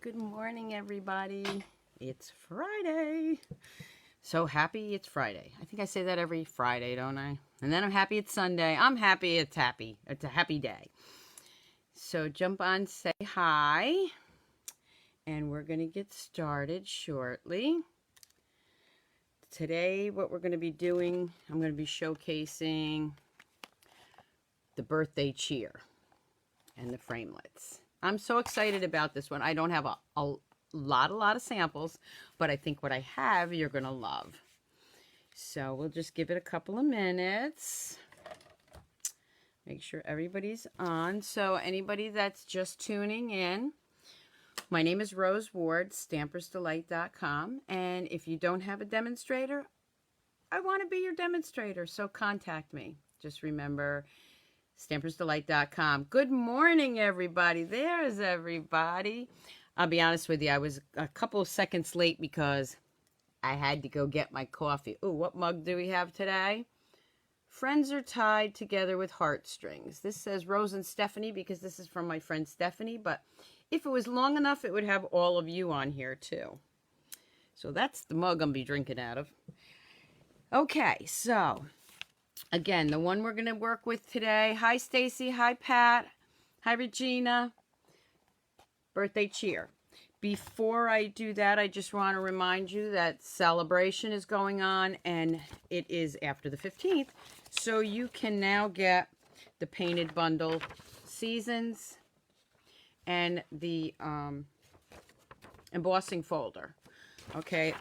Good morning, everybody. It's Friday. So happy it's Friday. I think I say that every Friday, don't I? And then I'm happy it's Sunday. I'm happy it's happy. It's a happy day. So jump on, say hi. And we're going to get started shortly. Today, what we're going to be doing, I'm going to be showcasing the birthday cheer and the framelits. I'm so excited about this one. I don't have a lot of samples, but I think what I have you're going to love. So we'll just give it a couple of minutes. Make sure everybody's on. So anybody that's just tuning in, my name is Rose Ward, stampersdelight.com. And if you don't have a demonstrator, I want to be your demonstrator. So contact me. Just remember, stampersdelight.com. Good morning, everybody. There's everybody. I'll be honest with you, I was a couple of seconds late because I had to go get my coffee. Ooh, what mug do we have today? Friends are tied together with heartstrings. This says Rose and Stephanie because this is from my friend Stephanie, but if it was long enough, it would have all of you on here too. So that's the mug I'm going to be drinking out of. Okay, so again, the one we're going to work with today. Hi, Stacy. Hi, Pat. Hi, Regina. Birthday cheer. Before I do that, I just want to remind you that Sale-a-bration is going on, and it is after the 15th. So you can now get the painted bundle seasons and the embossing folder. Okay,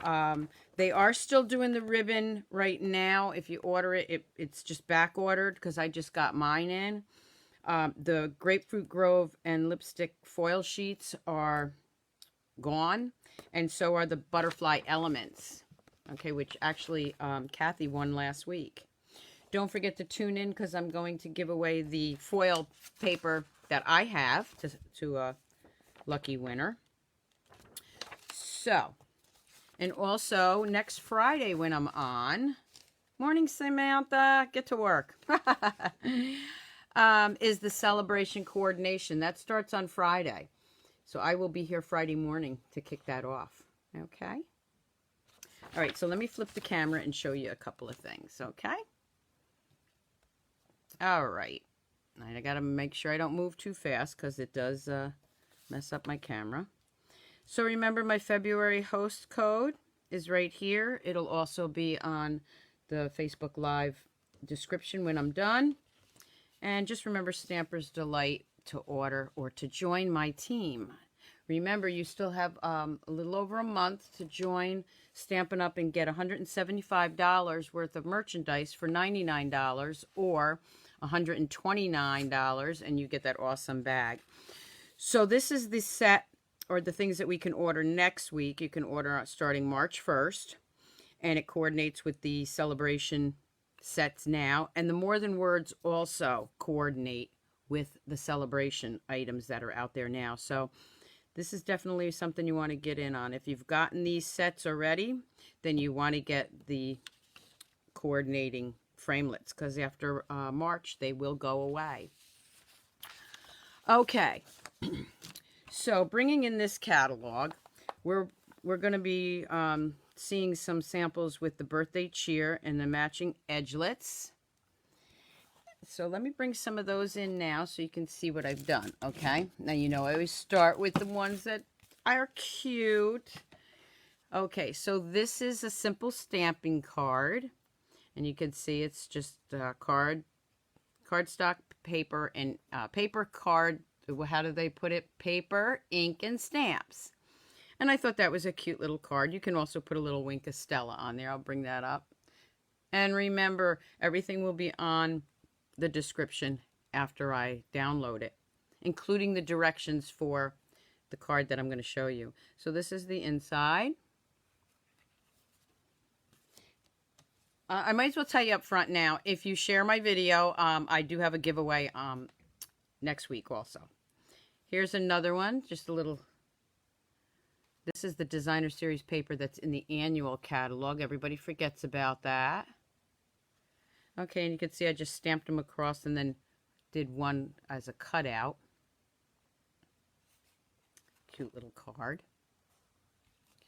they are still doing the ribbon right now. If you order it, it's just back ordered because I just got mine in. The Grapefruit Grove and lipstick foil sheets are gone, and so are the butterfly elements. Okay, which actually Kathy won last week. Don't forget to tune in because I'm going to give away the foil paper that I have to a lucky winner. So, and also next Friday when I'm on, morning Samantha, get to work, is the Sale-a-bration coordination. That starts on Friday. So I will be here Friday morning to kick that off. Okay? All right, so let me flip the camera and show you a couple of things, okay? All right. I got to make sure I don't move too fast because it does mess up my camera. So remember, my February host code is right here. It'll also be on the Facebook Live description when I'm done. And just remember, Stampers Delight to order or to join my team. Remember, you still have a little over a month to join Stampin' Up! And get $175 worth of merchandise for $99 or $129, and you get that awesome bag. So this is the set or the things that we can order next week. You can order starting March 1st, and it coordinates with the Sale-a-bration sets now. And the More Than Words also coordinate with the Sale-a-bration items that are out there now. So this is definitely something you want to get in on. If you've gotten these sets already, then you want to get the coordinating framelits because after March, they will go away. Okay. So bringing in this catalog, we're going to be seeing some samples with the birthday cheer and the matching edgelits. So let me bring some of those in now so you can see what I've done, okay? Now, you know, I always start with the ones that are cute. Okay, so this is a simple stamping card. And you can see it's just cardstock paper and paper card. How do they put it? Paper, ink, and stamps. And I thought that was a cute little card. You can also put a little Wink of Stella on there. I'll bring that up. And remember, everything will be on the description after I download it, including the directions for the card that I'm going to show you. So this is the inside. I might as well tell you up front now, if you share my video, I do have a giveaway next week also. Here's another one, just a little. This is the designer series paper that's in the annual catalog. Everybody forgets about that. Okay, and you can see I just stamped them across and then did one as a cutout. cute little card.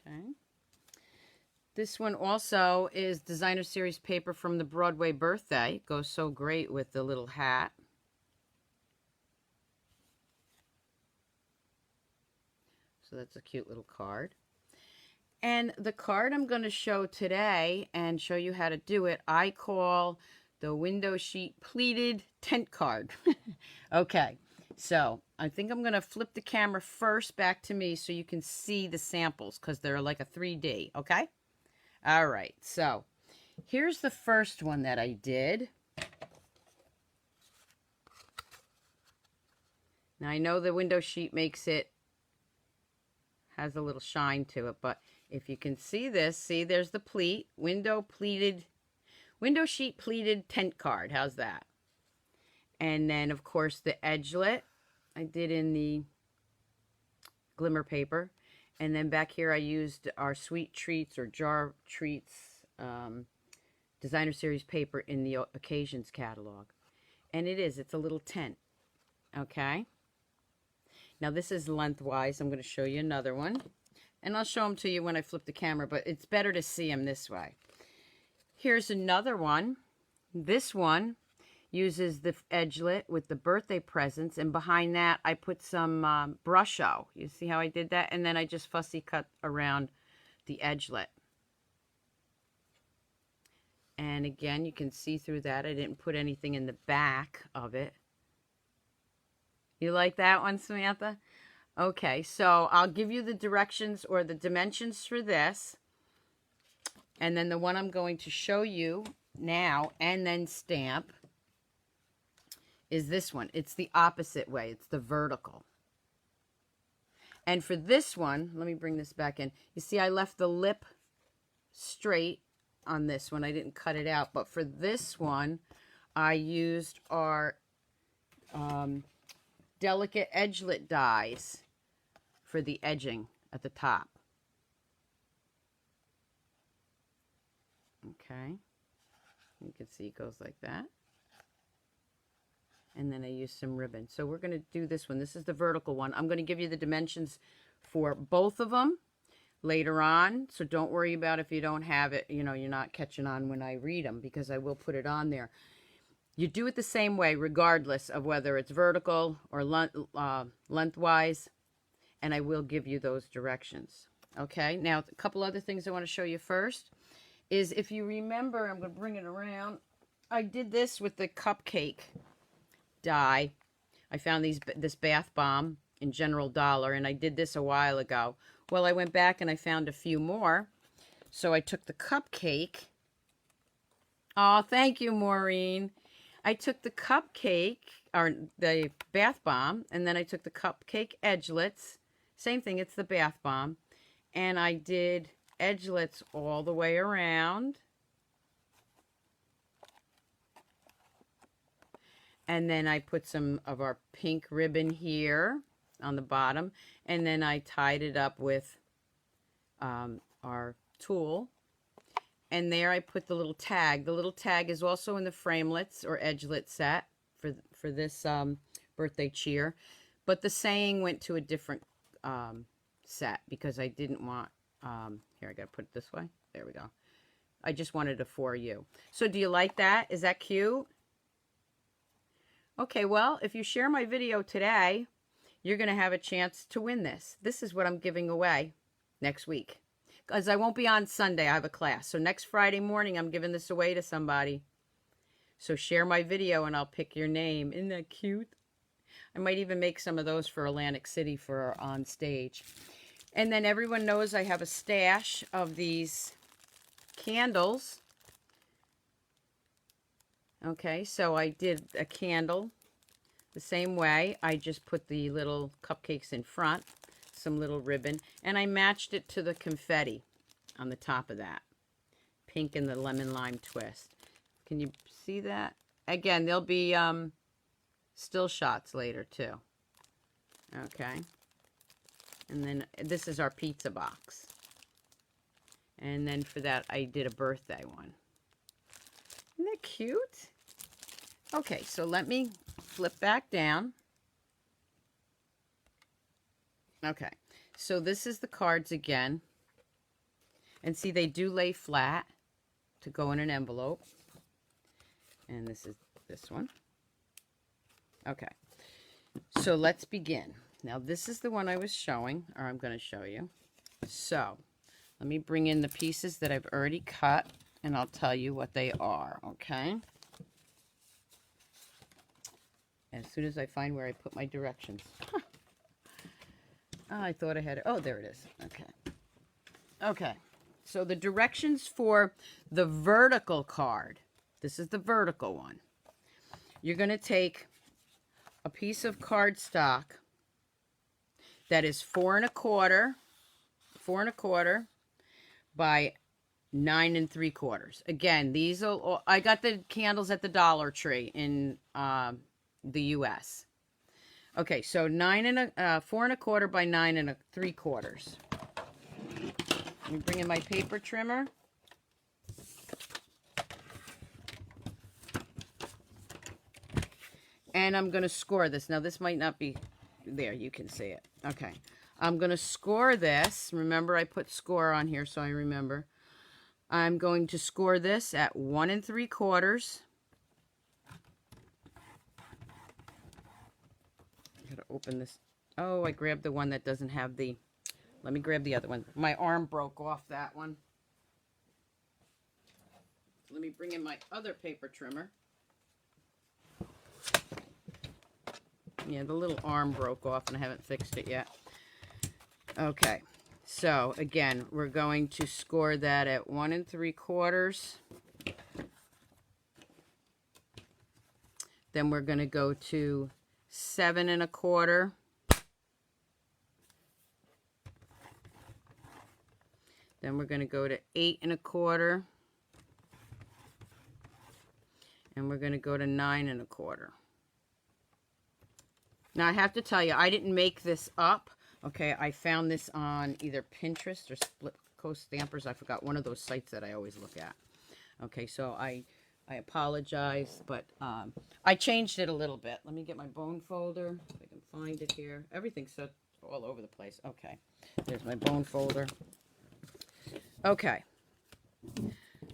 Okay. This one also is designer series paper from the Broadway birthday. It goes so great with the little hat. So that's a cute little card. And the card I'm going to show today and show you how to do it, I call the window sheet pleated tent card. Okay, so I think I'm going to flip the camera first back to me so you can see the samples because they're like a 3D, okay? All right, so here's the first one that I did. Now I know the window sheet has a little shine to it, but if you can see this, see there's the pleat, window sheet pleated tent card. How's that? And then of course the edgelet I did in the glimmer paper. And then back here I used our Sweet Treats or Jar Treats designer series paper in the occasions catalog. And it's a little tent. Okay. Now this is lengthwise. I'm going to show you another one. And I'll show them to you when I flip the camera, but it's better to see them this way. Here's another one. This one uses the edgelet with the birthday presents, and behind that I put some brusho. You see how I did that? And then I just fussy cut around the edgelet. And again, you can see through that. I didn't put anything in the back of it. You like that one, Samantha? Okay, so I'll give you the directions or the dimensions for this. And then the one I'm going to show you now and then stamp is this one. It's the opposite way. It's the vertical. And for this one, let me bring this back in. You see, I left the lip straight on this one. I didn't cut it out. But for this one, I used our delicate edgelet dies for the edging at the top. Okay. You can see it goes like that. And then I use some ribbon. So we're going to do this one. This is the vertical one. I'm going to give you the dimensions for both of them later on. So don't worry about if you don't have it. You know, you're not catching on when I read them because I will put it on there. You do it the same way regardless of whether it's vertical or lengthwise. And I will give you those directions. Okay, now a couple other things I want to show you first is if you remember, I'm going to bring it around. I did this with the cupcake die. I found this bath bomb in General Dollar, and I did this a while ago. Well, I went back and I found a few more. So I took the cupcake. Oh, thank you, Maureen. I took the cupcake, or the bath bomb, and then I took the cupcake edgelets. Same thing, it's the bath bomb. And I did edgelets all the way around. And then I put some of our pink ribbon here on the bottom. And then I tied it up with our tulle. And there I put the little tag. The little tag is also in the framelits or edgelet set for this birthday cheer. But the saying went to a different set because I didn't want... here, I got to put it this way. There we go. I just wanted a for you. So do you like that? Is that cute? Okay, well, if you share my video today, you're going to have a chance to win this. This is what I'm giving away next week. Because I won't be on Sunday. I have a class. So next Friday morning, I'm giving this away to somebody. So share my video and I'll pick your name. Isn't that cute? I might even make some of those for Atlantic City for on stage. And then everyone knows I have a stash of these candles. Okay, so I did a candle the same way. I just put the little cupcakes in front, some little ribbon, and I matched it to the confetti on the top of that. Pink and the lemon lime twist. Can you see that? Again, there'll be still shots later too. Okay. And then this is our pizza box. And then for that, I did a birthday one. Isn't that cute? Okay, so let me flip back down. Okay, So this is the cards again. And see, they do lay flat to go in an envelope. And this is this one. Okay. So let's begin. Now this is the one I was showing, or I'm going to show you. So let me bring in the pieces that I've already cut, and I'll tell you what they are, okay? As soon as I find where I put my directions. Huh. Oh, I thought I had it. Oh, there it is. Okay. Okay. So the directions for the vertical card. This is the vertical one. You're going to take a piece of cardstock that is 4 1/4 by 9 3/4. Again, these are, I got the candles at the Dollar Tree in the U.S. Okay, so 4 1/4 by 9 3/4. Let me bring in my paper trimmer. And I'm going to score this. Now, this might not be there. You can see it. Okay. I'm going to score this. Remember, I put score on here so I remember. I'm going to score this at 1 3/4. I got to open this. Oh, I grabbed the one that doesn't have the... Let me grab the other one. My arm broke off that one. Let me bring in my other paper trimmer. Yeah, the little arm broke off and I haven't fixed it yet. Okay, so again, we're going to score that at 1 3/4. Then we're going to go to 7 1/4. Then we're going to go to 8 1/4. And we're going to go to 9 1/4. Now, I have to tell you, I didn't make this up. Okay, I found this on either Pinterest or Split Coast Stampers. I forgot, one of those sites that I always look at. Okay, so I apologize, but I changed it a little bit. Let me get my bone folder, if I can find it here. Everything's so all over the place. Okay, there's my bone folder. Okay,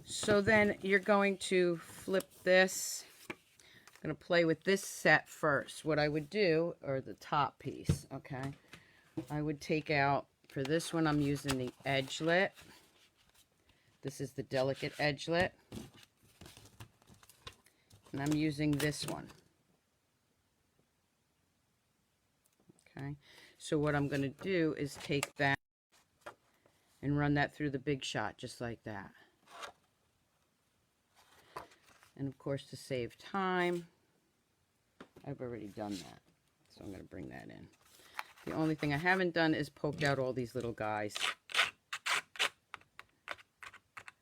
so then you're going to flip this. I'm going to play with this set first. What I would do, or the top piece, okay, I would take out, for this one I'm using the Edgelit. This is the delicate Edgelit. And I'm using this one. Okay, so what I'm going to do is take that and run that through the Big Shot, just like that. And of course, to save time, I've already done that. So I'm going to bring that in. The only thing I haven't done is poked out all these little guys,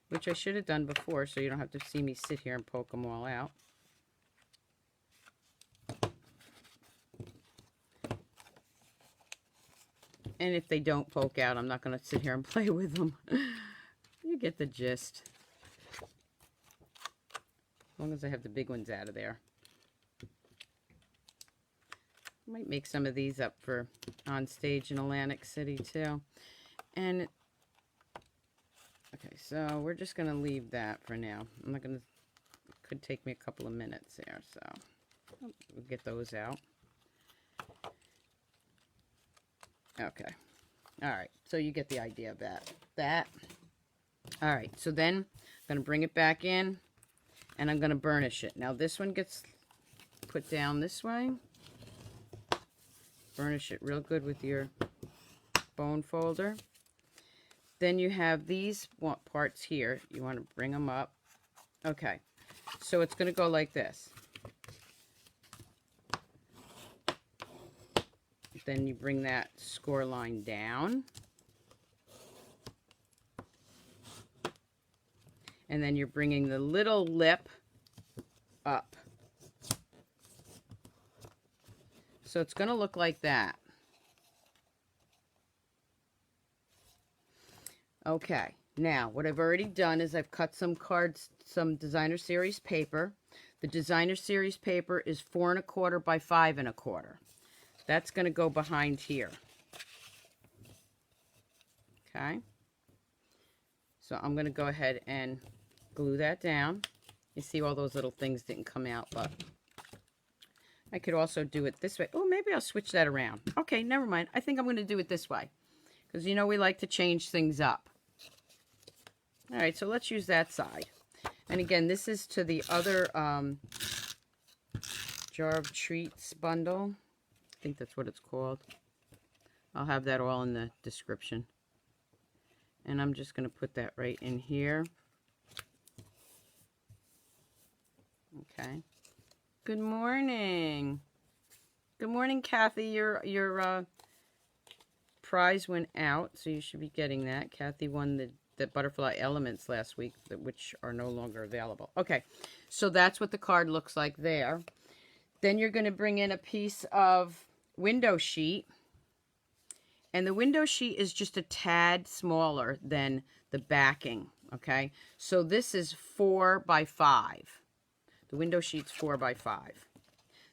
which I should have done before, so you don't have to see me sit here and poke them all out. And if they don't poke out, I'm not going to sit here and play with them. You get the gist. As long as I have the big ones out of there. Might make some of these up for on stage in Atlantic City too. And okay, so we're just going to leave that for now. I'm not going to, it could take me a couple of minutes here, so we'll get those out. Okay. All right, so you get the idea of that. All right, so then I'm going to bring it back in and I'm going to burnish it. Now this one gets put down this way. Burnish it real good with your bone folder. Then you have these parts here. You want to bring them up. Okay, so it's going to go like this. Then you bring that score line down. And then you're bringing the little lip up. So it's going to look like that. Okay, now what I've already done is I've cut some cards, some designer series paper. The designer series paper is 4 1/4 by 5 1/4. That's going to go behind here. Okay. So I'm going to go ahead and glue that down. You see all those little things didn't come out, but I could also do it this way. Oh, maybe I'll switch that around. Okay, never mind. I think I'm going to do it this way because, you know, we like to change things up. All right, so let's use that side. And again, this is to the other Jar of Treats bundle. I think that's what it's called. I'll have that all in the description. And I'm just going to put that right in here. Okay. Good morning. Good morning, Kathy. Your prize went out, so you should be getting that. Kathy won the butterfly elements last week, which are no longer available. Okay, so that's what the card looks like there. Then you're going to bring in a piece of window sheet. And the window sheet is just a tad smaller than the backing, okay? So this is 4 by 5. The window sheet's 4 by 5.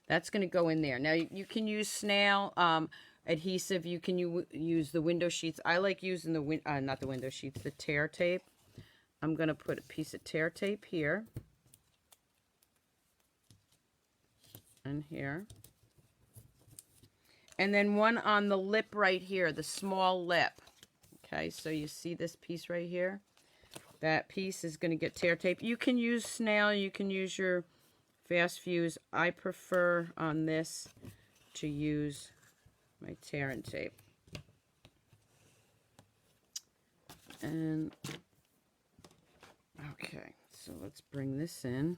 That's going to go in there. Now, you can use snail adhesive. You can use the window sheets. I like using not the window sheets, the tear tape. I'm going to put a piece of tear tape here. And here. And then one on the lip right here, the small lip. Okay, so you see this piece right here? That piece is going to get tear tape. You can use snail, you can use your fast fuse. I prefer on this to use my tear and tape. And, okay, so let's bring this in.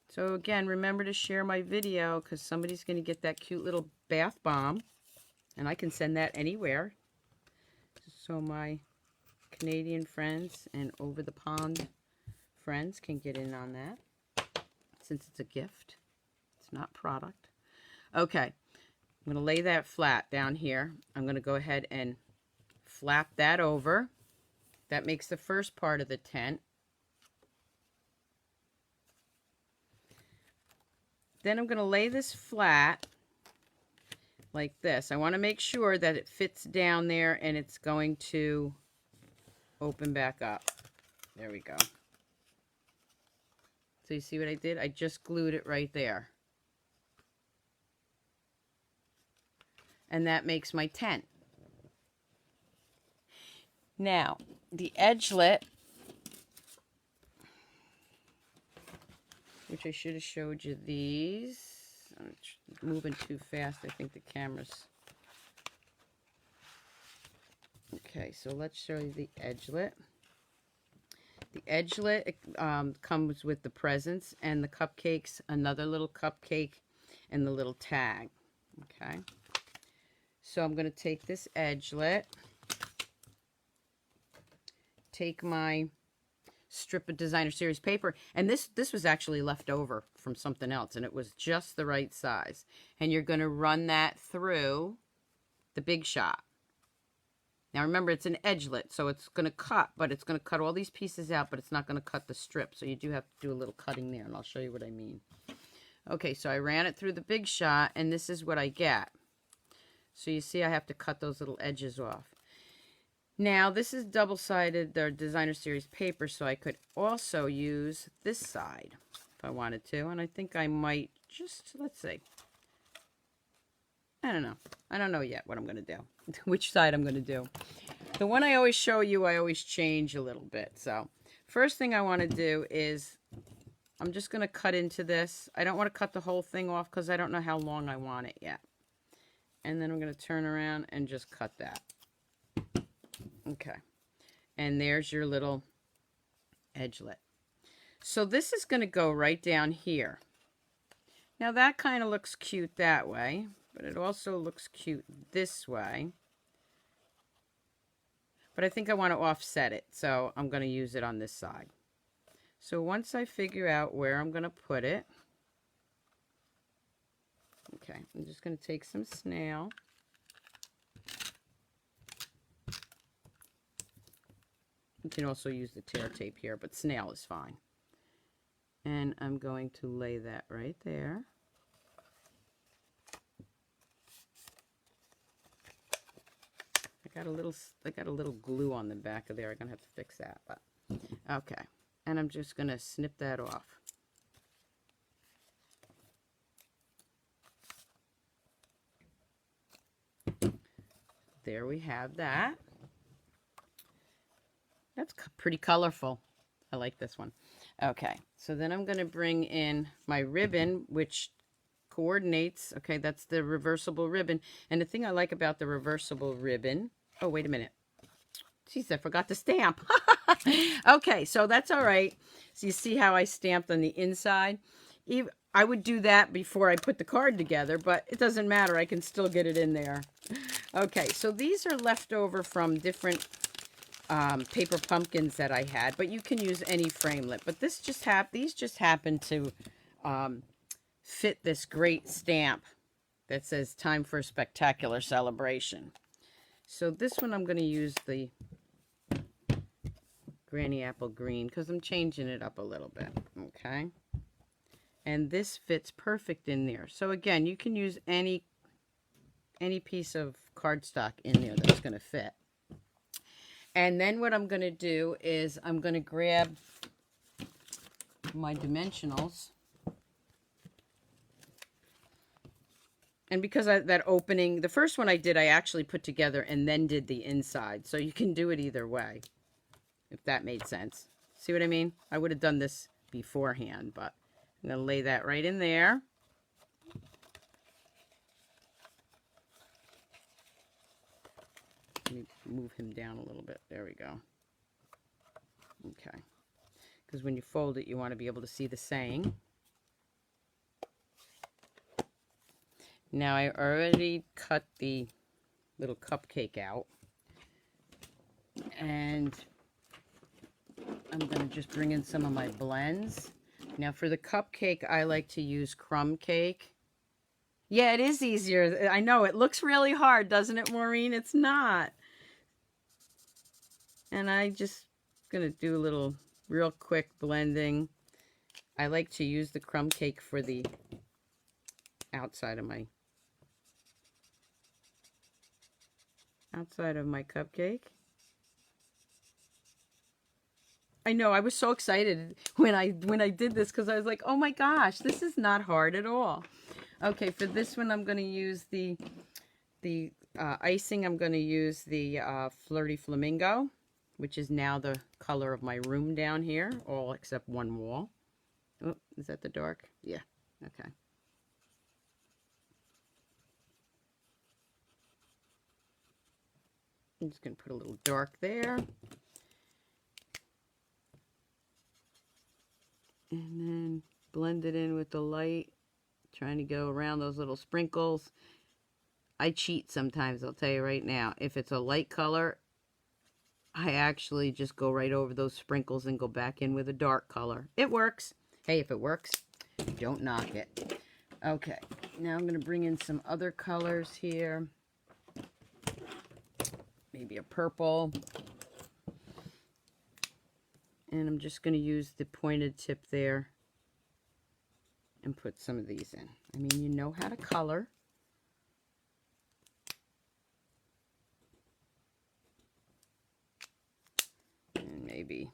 So again, remember to share my video because somebody's going to get that cute little bath bomb. And I can send that anywhere. So my Canadian friends and over the pond friends can get in on that. Since it's a gift. It's not product. Okay. I'm going to lay that flat down here. I'm going to go ahead and flap that over. That makes the first part of the tent. Then I'm going to lay this flat like this. I want to make sure that it fits down there and it's going to open back up. There we go. So you see what I did? I just glued it right there. And that makes my tent. Now, the edgelet, which I should have showed you these. I'm moving too fast. I think the camera's... Okay, so let's show you the edgelet. The edgelet comes with the presents and the cupcakes, another little cupcake, and the little tag. Okay. So I'm going to take this edgelet, take my strip of designer series paper, and this was actually left over from something else, and it was just the right size. And you're going to run that through the Big Shot. Now remember, it's an edgelet, so it's going to cut, but it's going to cut all these pieces out, but it's not going to cut the strip. So you do have to do a little cutting there, and I'll show you what I mean. Okay, so I ran it through the Big Shot, and this is what I get. So you see I have to cut those little edges off. Now, this is double-sided, the designer series paper, so I could also use this side if I wanted to, and I think I might just, let's see. I don't know. I don't know yet what I'm going to do, which side I'm going to do. The one I always show you, I always change a little bit. So first thing I want to do is I'm just going to cut into this. I don't want to cut the whole thing off because I don't know how long I want it yet. And then I'm going to turn around and just cut that. Okay. And there's your little edgelet. So this is going to go right down here. Now that kind of looks cute that way, but it also looks cute this way. But I think I want to offset it, so I'm going to use it on this side. So once I figure out where I'm going to put it, okay, I'm just going to take some snail. You can also use the tear tape here, but snail is fine. And I'm going to lay that right there. I got a little glue on the back of there. I'm gonna have to fix that, but okay. And I'm just gonna snip that off. There we have that. That's pretty colorful. I like this one. Okay, so then I'm going to bring in my ribbon, which coordinates. Okay, that's the reversible ribbon. And the thing I like about the reversible ribbon... Oh, wait a minute. Jeez, I forgot to stamp. Okay, so that's all right. So you see how I stamped on the inside? I would do that before I put the card together, but it doesn't matter. I can still get it in there. Okay, so these are left over from different paper pumpkins that I had, but you can use any framelit. But these just happen to fit this great stamp that says "Time for a Spectacular Celebration." So this one I'm going to use the Granny Apple Green because I'm changing it up a little bit. Okay, and this fits perfect in there. So again, you can use any piece of cardstock in there that's going to fit. And then what I'm going to do is I'm going to grab my dimensionals. And because that opening, the first one I did, I actually put together and then did the inside. So you can do it either way, if that made sense. See what I mean? I would have done this beforehand, but I'm going to lay that right in there. Let me move him down a little bit. There we go. Okay. Because when you fold it, you want to be able to see the saying. Now, I already cut the little cupcake out. And I'm going to just bring in some of my blends. Now, for the cupcake, I like to use crumb cake. Yeah, it is easier. I know, it looks really hard, doesn't it, Maureen? It's not. And I just going to do a little real quick blending. I like to use the crumb cake for the outside of my cupcake. I know, I was so excited when I did this because I was like, oh my gosh, this is not hard at all. Okay, for this one, I'm going to use the icing. I'm going to use the Flirty Flamingo, which is now the color of my room down here, all except one wall. Oh, is that the dark? Yeah, okay. I'm just going to put a little dark there. And then blend it in with the light. Trying to go around those little sprinkles. I cheat sometimes, I'll tell you right now. If it's a light color, I actually just go right over those sprinkles and go back in with a dark color. It works. Hey, if it works, don't knock it. Okay, now I'm going to bring in some other colors here. Maybe a purple. And I'm just going to use the pointed tip there and put some of these in. I mean, you know how to color. And maybe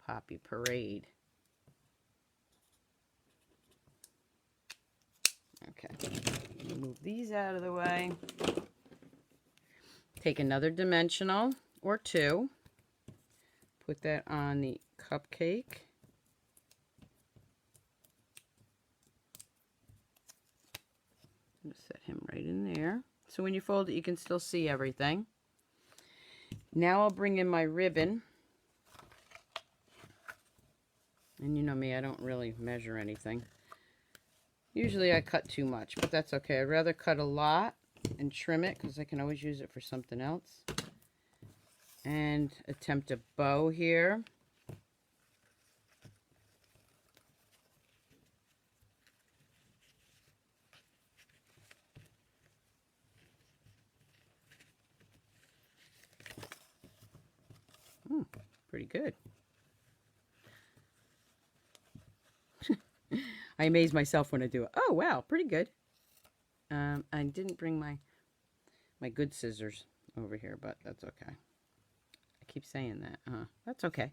Poppy Parade. Okay, move these out of the way. Take another dimensional or two. Put that on the cupcake. I'm going to set him right in there. So when you fold it, you can still see everything. Now I'll bring in my ribbon. And you know me, I don't really measure anything. Usually I cut too much, but that's okay. I'd rather cut a lot and trim it because I can always use it for something else. And attempt a bow here. Pretty good. I amaze myself when I do it. Oh, wow, pretty good. I didn't bring my good scissors. over here, but that's okay. I keep saying that. That's okay.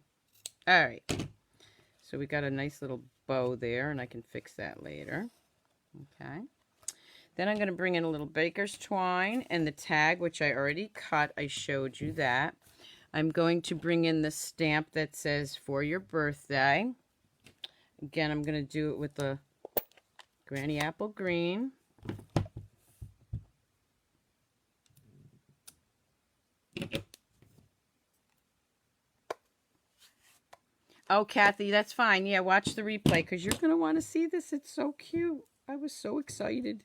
All right. So we got a nice little bow there, and I can fix that later. Okay. Then I'm going to bring in a little baker's twine and the tag, which I already cut. I showed you that. I'm going to bring in the stamp that says for your birthday. Again, I'm going to do it with the Granny Apple Green. Oh, Kathy, that's fine. Yeah, watch the replay because you're going to want to see this. It's so cute. I was so excited.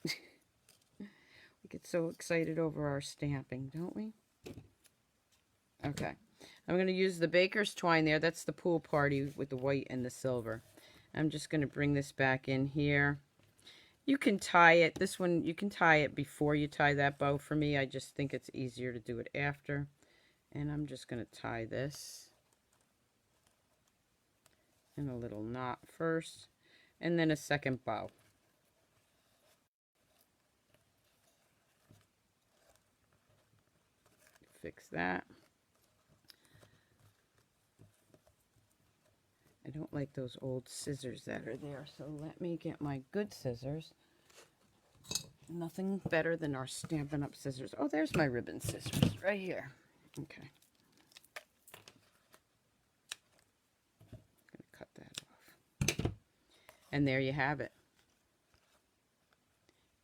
We get so excited over our stamping, don't we? Okay. I'm going to use the baker's twine there. That's the pool party with the white and the silver. I'm just going to bring this back in here. You can tie it. This one, you can tie it before you tie that bow. For me, I just think it's easier to do it after. And I'm just going to tie this in a little knot first, and then a second bow. Fix that. I don't like those old scissors that are there, so let me get my good scissors. Nothing better than our Stampin' Up! Scissors. Oh, there's my ribbon scissors right here. Okay. I'm going to cut that off. And there you have it.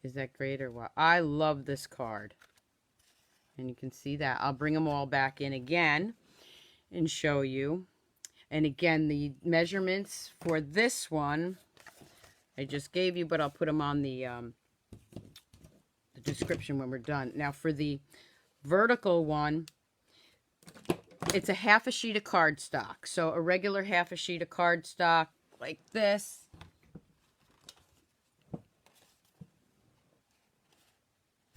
Is that great or what? I love this card. And you can see that. I'll bring them all back in again and show you. And again, the measurements for this one, I just gave you, but I'll put them on the description when we're done. Now for the vertical one, it's a half a sheet of cardstock. So a regular half a sheet of cardstock like this.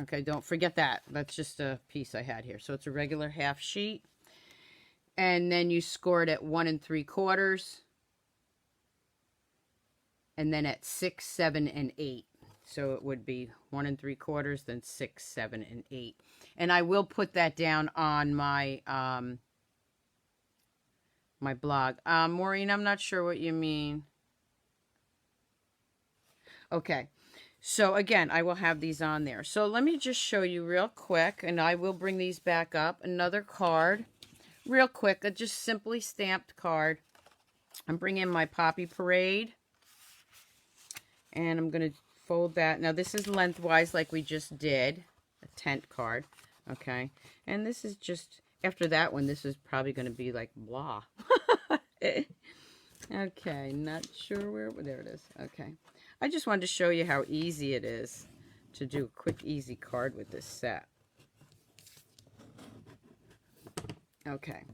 Okay, don't forget that. That's just a piece I had here. So it's a regular half sheet. And then you score it at 1 3/4. And then at 6, 7, and 8. So it would be 1 3/4, then 6, 7, and 8. And I will put that down on my my blog. Maureen, I'm not sure what you mean. Okay. So again, I will have these on there. So let me just show you real quick, and I will bring these back up. Another card, real quick, a just simply stamped card. I'm bringing my Poppy Parade, and I'm going to fold that. Now this is lengthwise like we just did, a tent card, okay? And this is just, after that one, this is probably going to be like blah. Okay, not sure where, there it is, okay. I just wanted to show you how easy it is to do a quick, easy card with this set. Okay.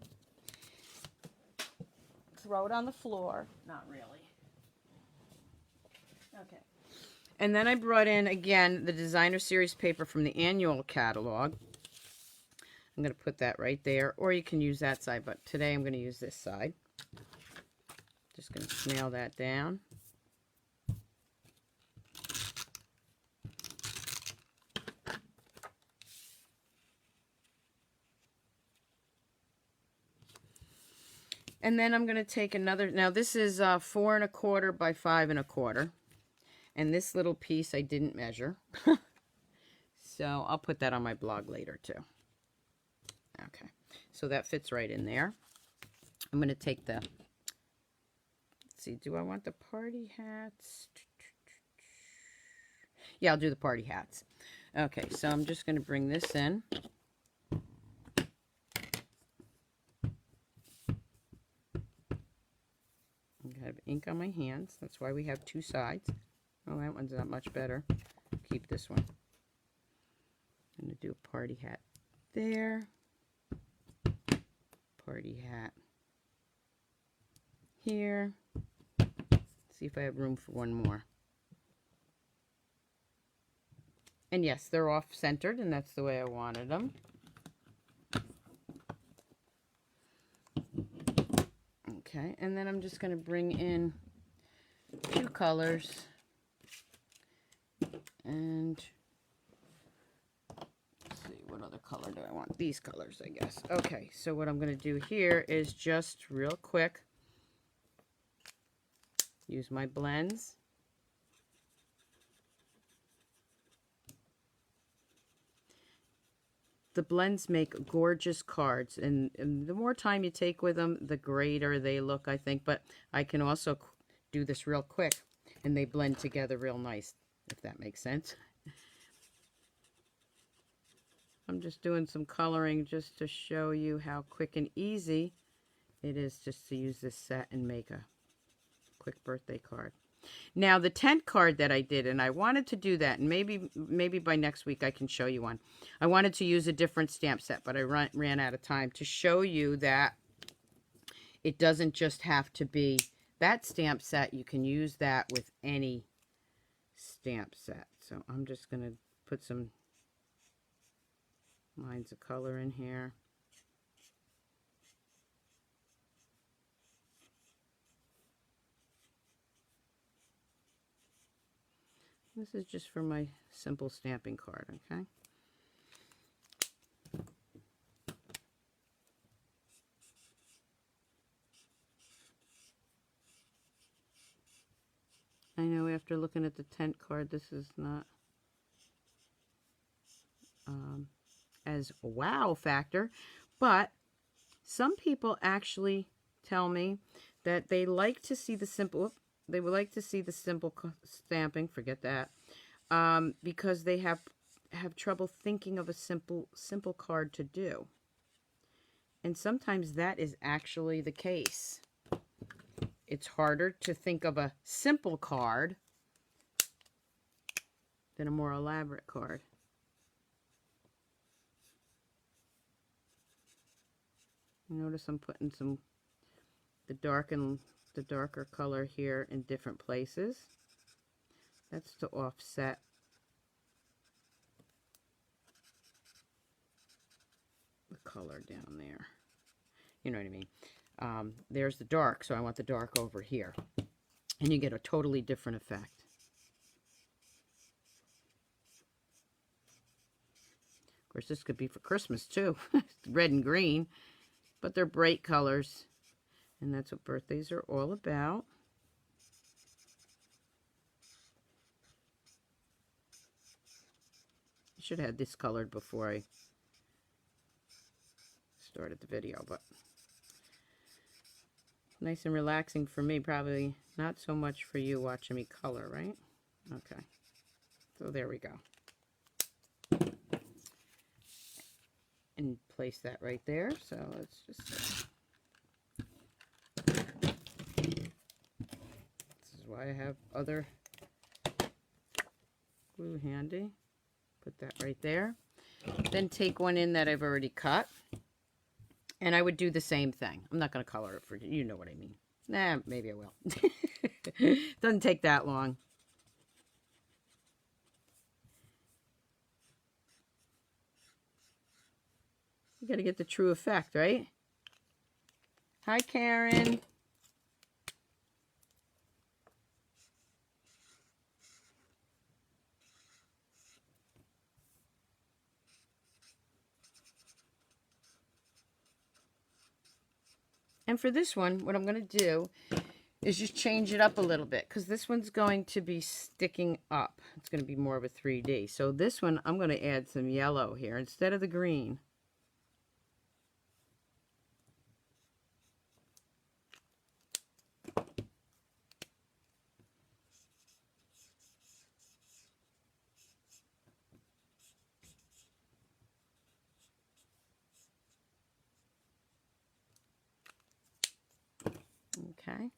Throw it on the floor. Not really. Okay. And then I brought in, again, the Designer Series paper from the annual catalog. I'm going to put that right there, or you can use that side, but today I'm going to use this side. Just going to nail that down. And then I'm going to take another, now this is 4 1/4 by 5 1/4. And this little piece I didn't measure. So I'll put that on my blog later too. Okay, so that fits right in there. I'm going to take the, let's see, do I want the party hats? Yeah, I'll do the party hats. Okay, so I'm just going to bring this in. I have ink on my hands. That's why we have two sides. Oh, that one's not much better. Keep this one. I'm going to do a party hat there. Party hat here. See if I have room for one more. And yes, they're off-centered, and that's the way I wanted them. Okay, and then I'm just going to bring in 2 colors. And let's see, what other color do I want? These colors, I guess. Okay, so what I'm going to do here is just real quick use my blends. The blends make gorgeous cards, and the more time you take with them, the greater they look, I think. But I can also do this real quick, and they blend together real nice, if that makes sense. I'm just doing some coloring just to show you how quick and easy it is just to use this set and make a quick birthday card. Now, the tent card that I did, and I wanted to do that, and maybe by next week I can show you one. I wanted to use a different stamp set, but I ran out of time to show you that it doesn't just have to be that stamp set. You can use that with any stamp set. So I'm just going to put some lines of color in here. This is just for my simple stamping card, okay? I know after looking at the tent card, this is not as a wow factor, but some people actually tell me that they like to see the simple, they would like to see the simple stamping, forget that, because they have trouble thinking of a simple card to do. And sometimes that is actually the case. It's harder to think of a simple card than a more elaborate card. Notice I'm putting the darker color here in different places. That's to offset the color down there. You know what I mean? There's the dark, so I want the dark over here. And you get a totally different effect. Of course, this could be for Christmas too. Red and green. But they're bright colors. And that's what birthdays are all about. I should have had this colored before I started the video, but nice and relaxing for me, probably not so much for you watching me color, right? Okay, so there we go. And place that right there, so let's just this is why I have other glue handy. Put that right there. Then take one in that I've already cut. And I would do the same thing. I'm not going to color it for you. You know what I mean. Nah, maybe I will. Doesn't take that long. You got to get the true effect, right? Hi, Karen. And for this one, what I'm going to do is just change it up a little bit, because this one's going to be sticking up. It's going to be more of a 3D. So this one, I'm going to add some yellow here instead of the green. Okay.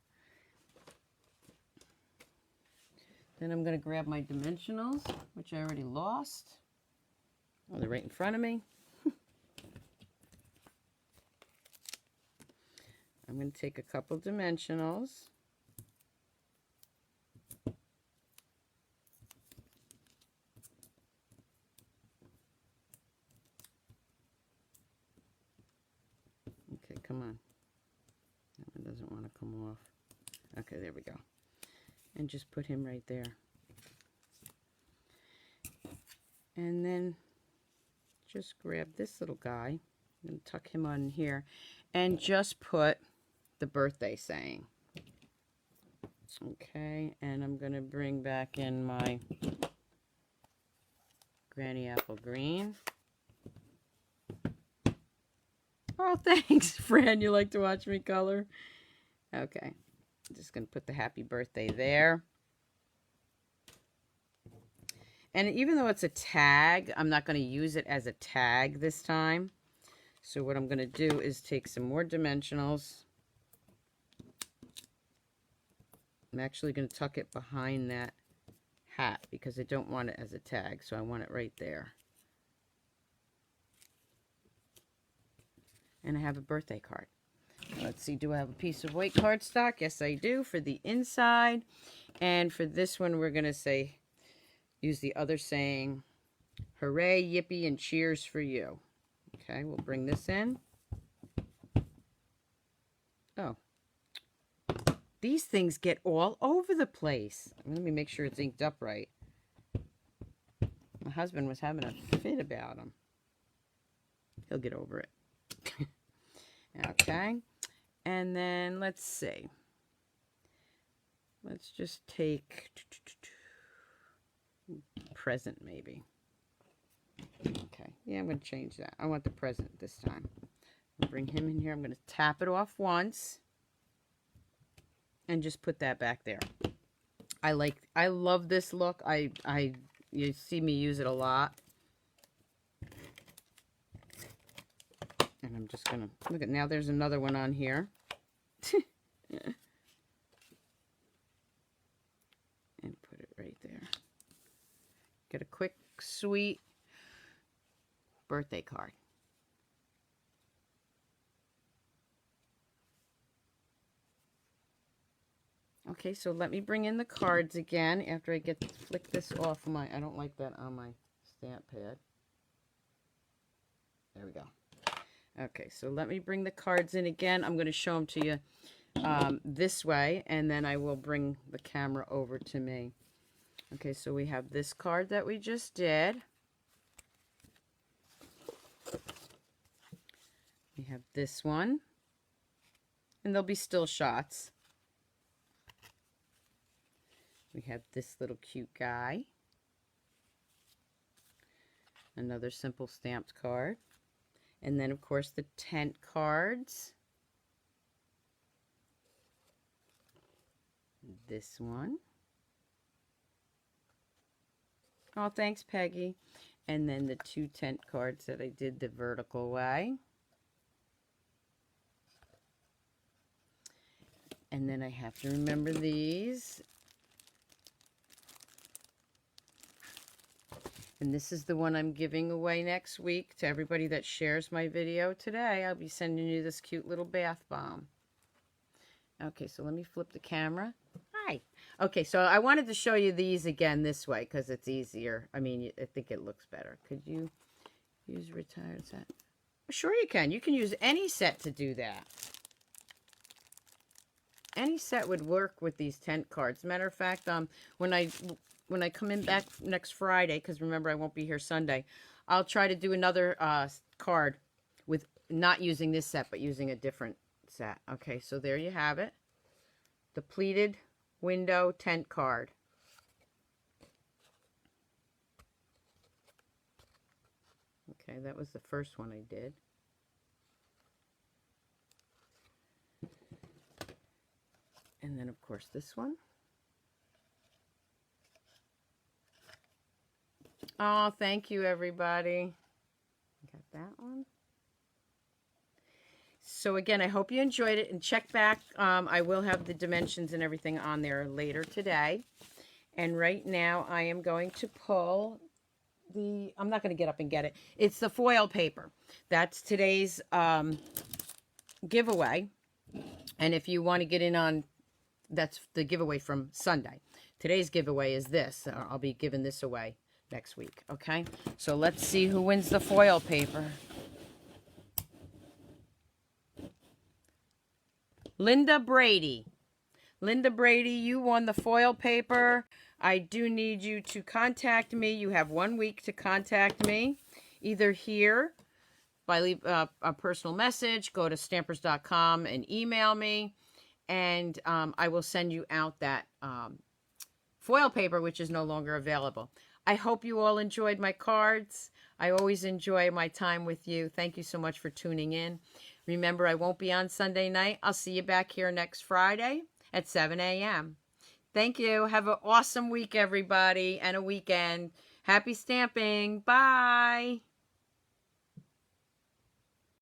Then I'm going to grab my dimensionals, which I already lost. Oh, they're right in front of me. I'm going to take a couple dimensionals. Okay, come on. That one doesn't want to come off. Okay, there we go. And just put him right there. And then just grab this little guy and tuck him on here and just put the birthday saying. Okay, and I'm going to bring back in my Granny Apple Green. Oh, thanks, Fran. You like to watch me color? Okay, I'm just going to put the happy birthday there. And even though it's a tag, I'm not going to use it as a tag this time. So what I'm going to do is take some more dimensionals. I'm actually going to tuck it behind that hat because I don't want it as a tag. So I want it right there. And I have a birthday card. Let's see, do I have a piece of white cardstock? Yes, I do, for the inside. And for this one, we're going to say, use the other saying, hooray, yippee, and cheers for you. Okay, we'll bring this in. Oh. These things get all over the place. Let me make sure it's inked up right. My husband was having a fit about them. He'll get over it. Okay. And then let's see. Let's just take present maybe. Okay. Yeah, I'm going to change that. I want the present this time. I'll bring him in here. I'm going to tap it off once. And just put that back there. I love this look. You see me use it a lot. And I'm just gonna look at, now there's another one on here. And put it right there. Get a quick, sweet birthday card. Okay, so let me bring in the cards again after I flick this off my, I don't like that on my stamp pad. There we go. Okay, so let me bring the cards in again. I'm going to show them to you this way, and then I will bring the camera over to me. Okay, so we have this card that we just did. We have this one, and there'll be still shots. We have this little cute guy. Another simple stamped card. And then, of course, the tent cards. This one. Oh, thanks, Peggy. And then the two tent cards that I did the vertical way. And then I have to remember these. And this is the one I'm giving away next week to everybody that shares my video today. I'll be sending you this cute little bath bomb. Okay, so let me flip the camera. Hi. Okay, so I wanted to show you these again this way because it's easier. I mean, I think it looks better. Could you use retired set? Sure you can. You can use any set to do that. Any set would work with these tent cards. Matter of fact, when I come in back next Friday, because remember I won't be here Sunday, I'll try to do another card with not using this set, but using a different set. Okay, so there you have it. The pleated window tent card. Okay, that was the first one I did. And then, of course, this one. Oh, thank you, everybody. Got that one. So, again, I hope you enjoyed it. And check back. I will have the dimensions and everything on there later today. And right now, I am going to pull the... I'm not going to get up and get it. It's the foil paper. That's today's giveaway. And if you want to get in on... That's the giveaway from Sunday. Today's giveaway is this. I'll be giving this away next week, okay? So let's see who wins the foil paper. Linda Brady. Linda Brady, you won the foil paper. I do need you to contact me. You have 1 week to contact me. either here by leave a personal message, go to stampers.com and email me, and I will send you out that foil paper, which is no longer available. I hope you all enjoyed my cards. I always enjoy my time with you. Thank you so much for tuning in. Remember, I won't be on Sunday night. I'll see you back here next Friday at 7 a.m. Thank you. Have an awesome week, everybody, and a weekend. Happy stamping. Bye.